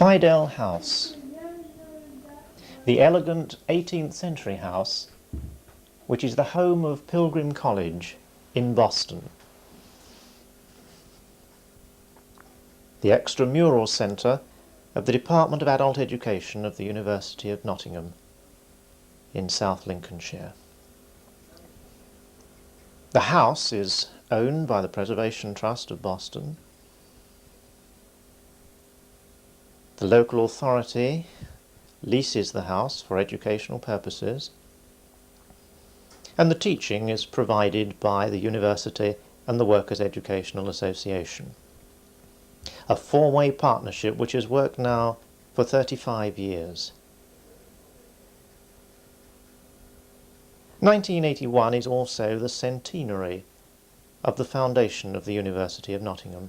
Fydell House, the elegant 18th century house which is the home of Pilgrim College in Boston. The extramural centre of the Department of Adult Education of the University of Nottingham in South Lincolnshire. The house is owned by the Preservation Trust of Boston. The local authority leases the house for educational purposes, and the teaching is provided by the university and the Workers' Educational Association. A four-way partnership which has worked now for 35 years. 1981 is also the centenary of the foundation of the University of Nottingham.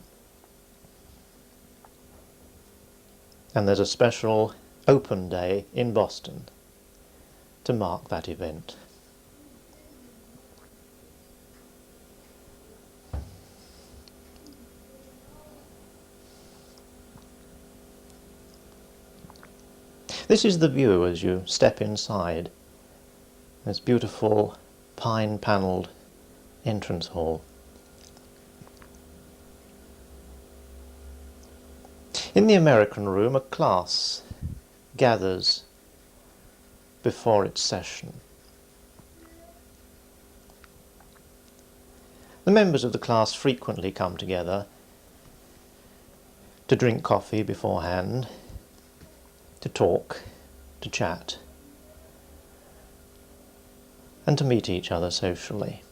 And there's a special open day in Boston to mark that event. This is the view as you step inside this beautiful pine-panelled entrance hall. In the American room, a class gathers before its session. The members of the class frequently come together to drink coffee beforehand, to talk, to chat, and to meet each other socially.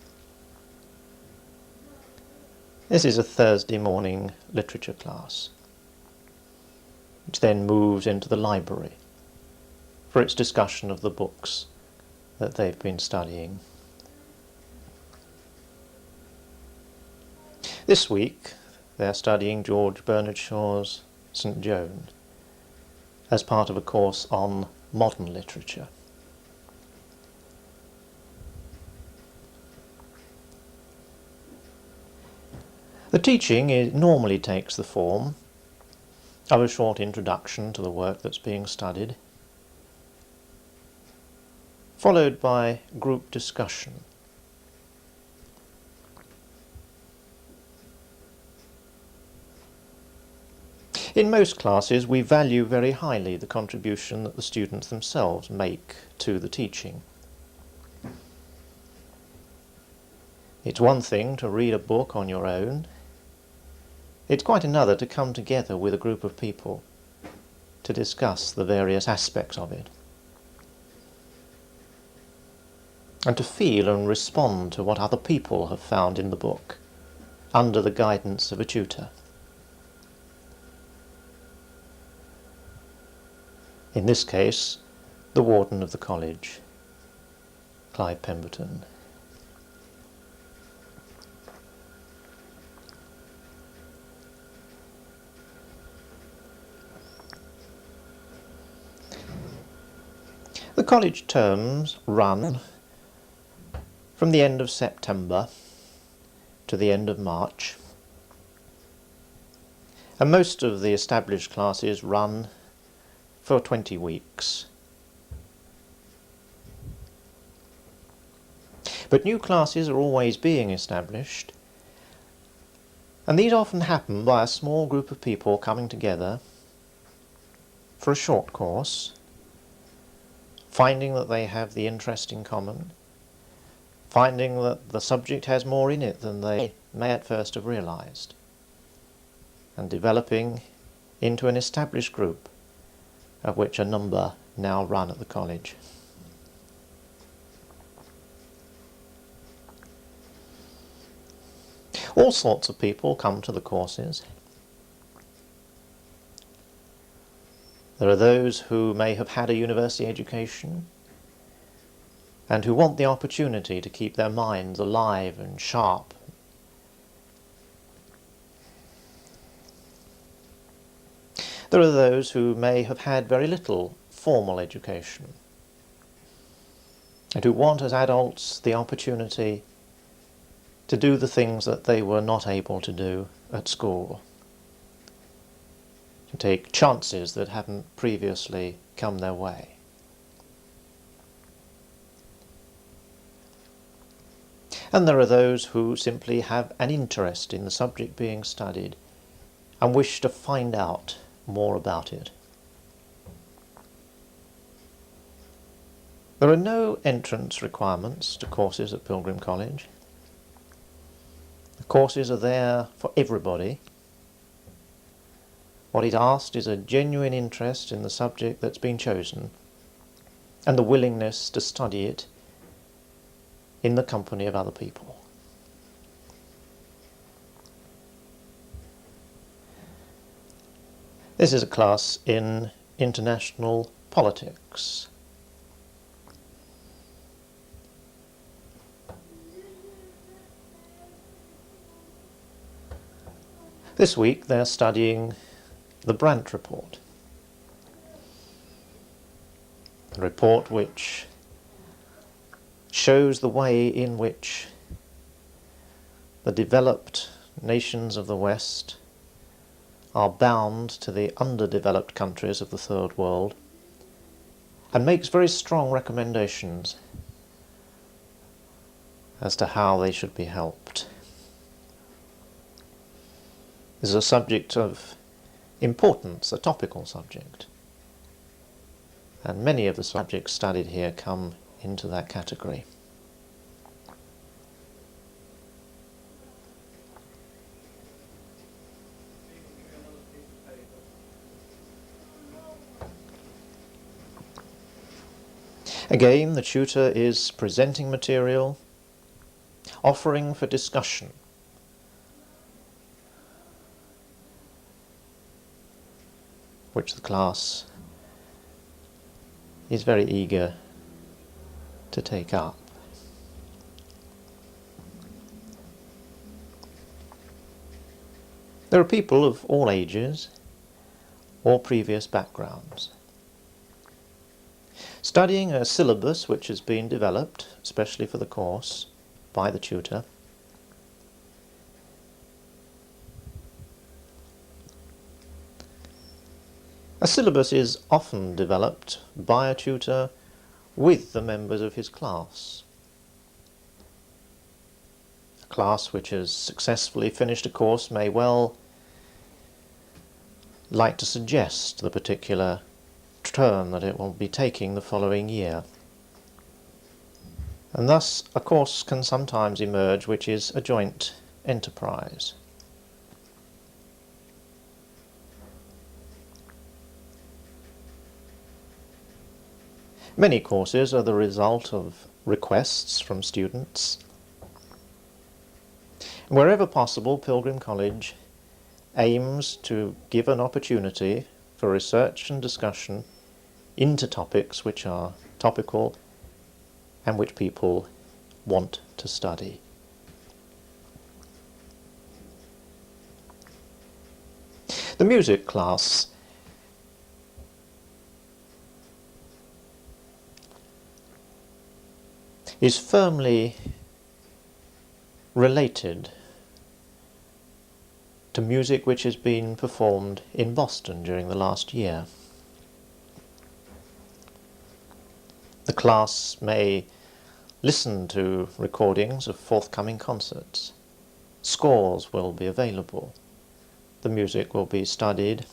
This is a Thursday morning literature class, which then moves into the library for its discussion of the books that they've been studying. This week they're studying George Bernard Shaw's St. Joan as part of a course on modern literature. The teaching normally takes the form of a short introduction to the work that's being studied, followed by group discussion. In most classes, we value very highly the contribution that the students themselves make to the teaching. It's one thing to read a book on your own. It's quite another to come together with a group of people to discuss the various aspects of it, and to feel and respond to what other people have found in the book under the guidance of a tutor. In this case, the warden of the college, Clive Pemberton. The college terms run from the end of September to the end of March, and most of the established classes run for 20 weeks. But new classes are always being established, and these often happen by a small group of people coming together for a short course, finding that they have the interest in common, finding that the subject has more in it than they may at first have realized, and developing into an established group, of which a number now run at the college. All sorts of people come to the courses. There are those who may have had a university education and who want the opportunity to keep their minds alive and sharp. There are those who may have had very little formal education and who want as adults the opportunity to do the things that they were not able to do at school. take chances that haven't previously come their way. And there are those who simply have an interest in the subject being studied and wish to find out more about it. There are no entrance requirements to courses at Pilgrim College. The courses are there for everybody. What is asked is a genuine interest in the subject that's been chosen and the willingness to study it in the company of other people. This is a class in international politics. This week they're studying the Brandt report, a report which shows the way in which the developed nations of the West are bound to the underdeveloped countries of the Third World, and makes very strong recommendations as to how they should be helped. This is a subject of importance, a topical subject, and many of the subjects studied here come into that category. Again, the tutor is presenting material, offering for discussion, which the class is very eager to take up. There are people of all ages, all previous backgrounds, studying a syllabus which has been developed, especially for the course, by the tutor. A syllabus is often developed by a tutor with the members of his class. A class which has successfully finished a course may well like to suggest the particular turn that it will be taking the following year. And thus a course can sometimes emerge which is a joint enterprise. Many courses are the result of requests from students. Wherever possible, Pilgrim College aims to give an opportunity for research and discussion into topics which are topical and which people want to study. The music class is firmly related to music which has been performed in Boston during the last year. The class may listen to recordings of forthcoming concerts. Scores will be available. The music will be studied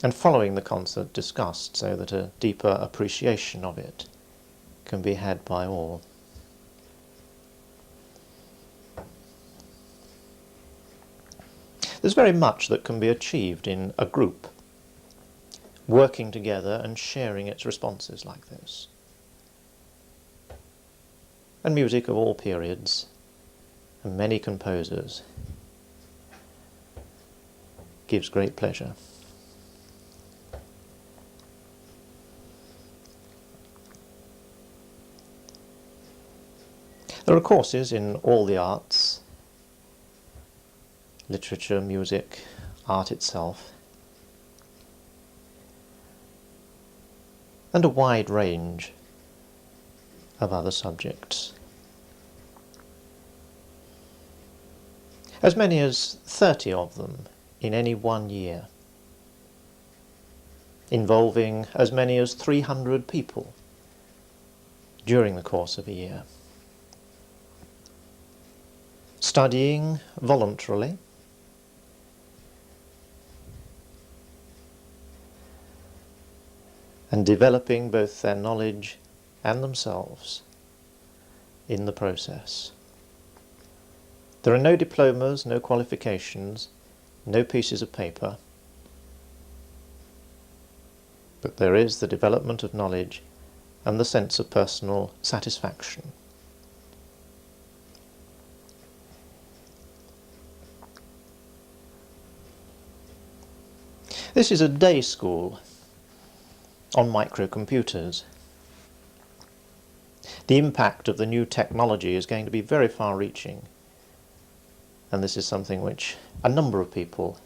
and following the concert discussed so that a deeper appreciation of it can be had by all. There's very much that can be achieved in a group, working together and sharing its responses like this. And music of all periods and many composers gives great pleasure. There are courses in all the arts, literature, music, art itself, and a wide range of other subjects. As many as 30 of them in any one year. involving as many as 300 people during the course of a year, studying voluntarily, and developing both their knowledge and themselves in the process. There are no diplomas, no qualifications, no pieces of paper, but there is the development of knowledge and the sense of personal satisfaction. This is a day school on microcomputers. The impact of the new technology is going to be very far-reaching, and this is something which a number of people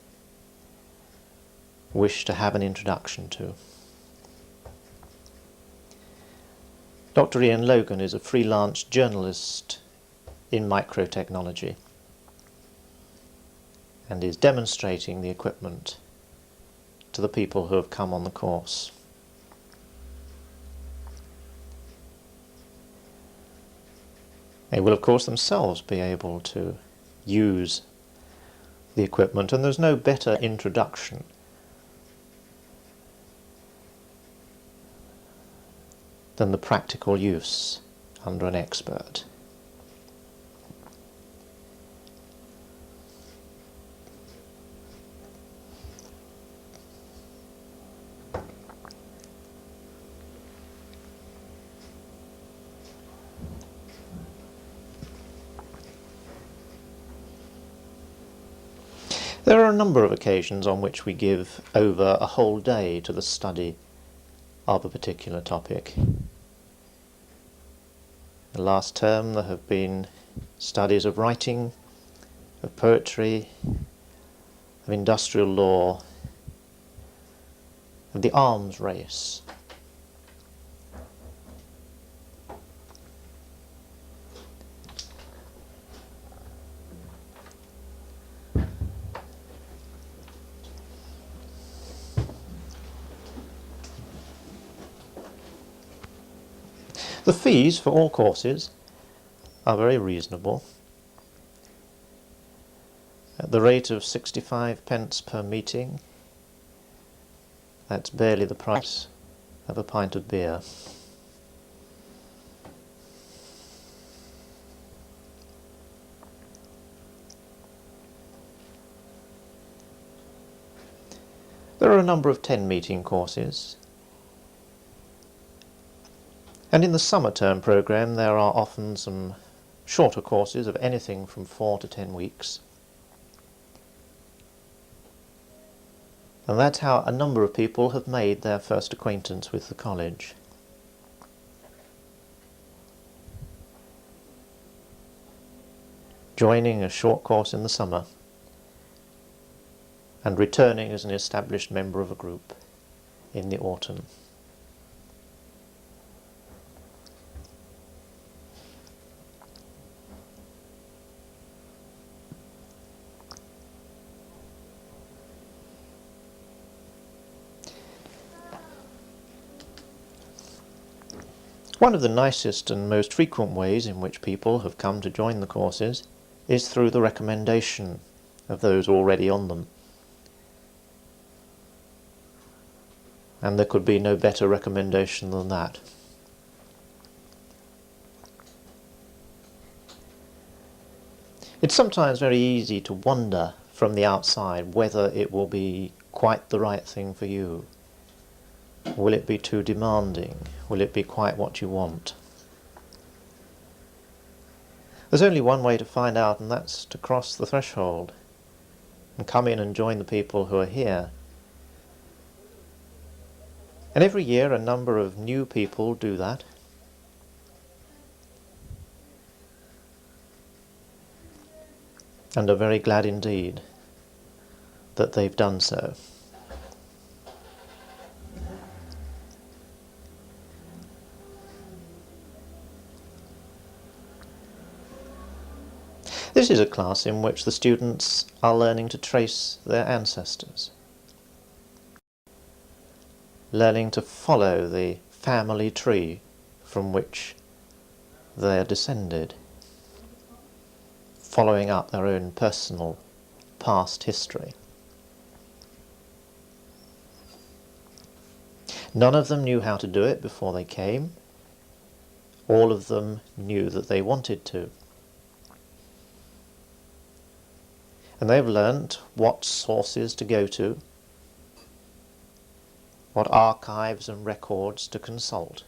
wish to have an introduction to. Dr. Ian Logan is a freelance journalist in microtechnology and is demonstrating the equipment to the people who have come on the course. They will of course themselves be able to use the equipment, and there's no better introduction than the practical use under an expert. There are a number of occasions on which we give over a whole day to the study of a particular topic. The last term there have been studies of writing, of poetry, of industrial law, of the arms race. The fees for all courses are very reasonable, at the rate of 65p per meeting. That's barely the price of a pint of beer. There are a number of 10-meeting courses, and in the summer term programme there are often some shorter courses of anything from 4 to 10 weeks. And that's how a number of people have made their first acquaintance with the college. Joining a short course in the summer and returning as an established member of a group in the autumn. One of the nicest and most frequent ways in which people have come to join the courses is through the recommendation of those already on them. And there could be no better recommendation than that. It's sometimes very easy to wonder from the outside whether it will be quite the right thing for you. Will it be too demanding? Will it be quite what you want? There's only one way to find out, and that's to cross the threshold and come in and join the people who are here. And every year a number of new people do that. And are very glad indeed that they've done so. This is a class in which the students are learning to trace their ancestors. learning to follow the family tree from which they are descended, following up their own personal past history. None of them knew how to do it before they came. All of them knew that they wanted to. And they've learnt what sources to go to, what archives and records to consult.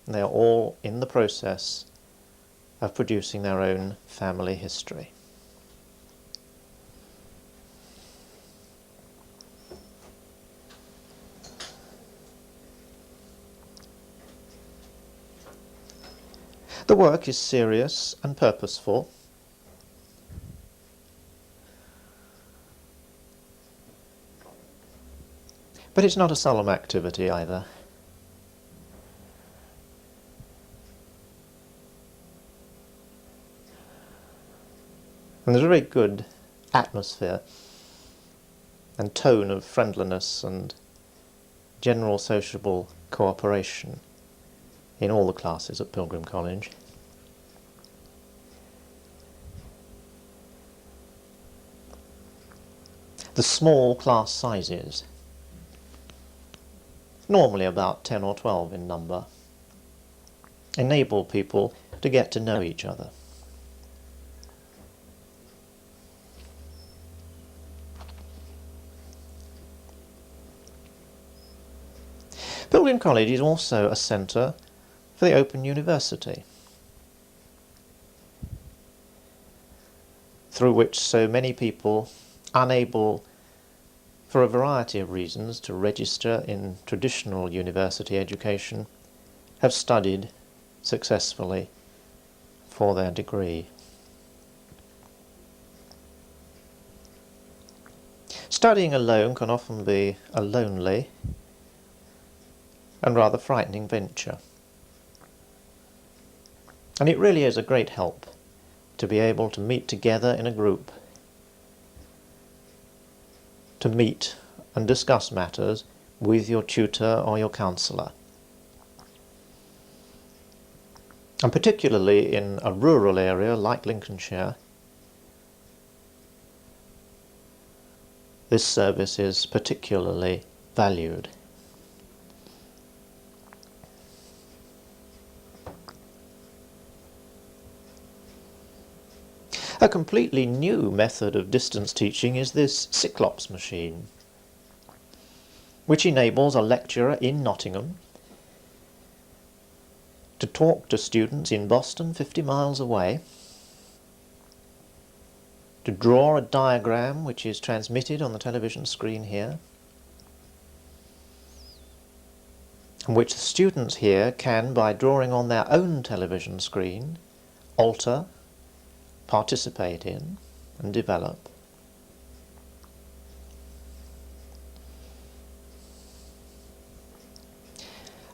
And they are all in the process of producing their own family history. The work is serious and purposeful. But it's not a solemn activity either. And there's a very good atmosphere and tone of friendliness and general sociable cooperation in all the classes at Pilgrim College. The small class sizes, normally about 10 or 12 in number, enable people to get to know each other. Pilgrim College is also a centre for the Open University, through which so many people unable for a variety of reasons to register in traditional university education have studied successfully for their degree. Studying alone can often be a lonely and rather frightening venture. And it really is a great help to be able to meet together in a group, to meet and discuss matters with your tutor or your counsellor. And particularly in a rural area like Lincolnshire, this service is particularly valued. A completely new method of distance teaching is this Cyclops machine, which enables a lecturer in Nottingham to talk to students in Boston 50 miles away, to draw a diagram which is transmitted on the television screen here, and which the students here can, by drawing on their own television screen, alter, participate in and develop.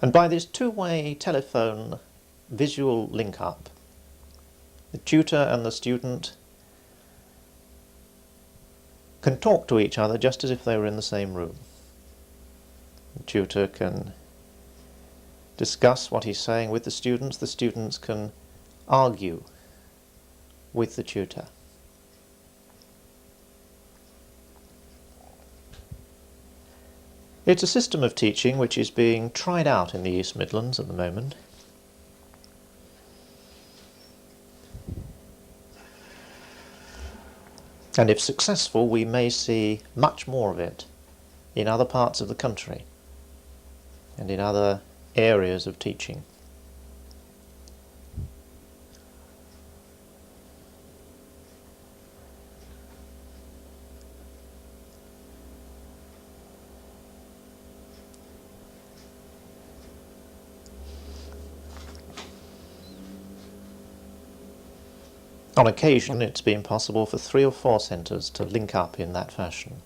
And by this two-way telephone visual link-up, the tutor and the student can talk to each other just as if they were in the same room. The tutor can discuss what he's saying with the students can argue with the tutor. It's a system of teaching which is being tried out in the East Midlands at the moment. And if successful, we may see much more of it in other parts of the country and in other areas of teaching. On occasion, it's been possible for 3 or 4 centres to link up in that fashion.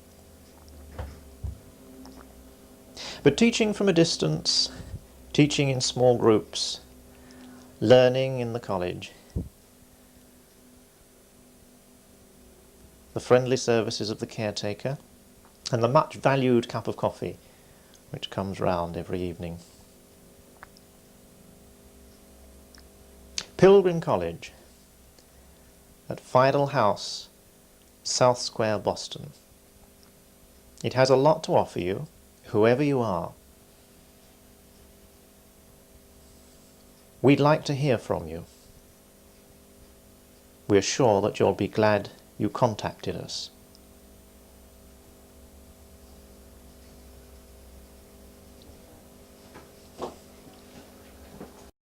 But teaching from a distance, teaching in small groups, learning in the college, the friendly services of the caretaker, and the much valued cup of coffee which comes round every evening. Pilgrim College at Fydell House, South Square, Boston. It has a lot to offer you, whoever you are. We'd like to hear from you. We're sure that you'll be glad you contacted us.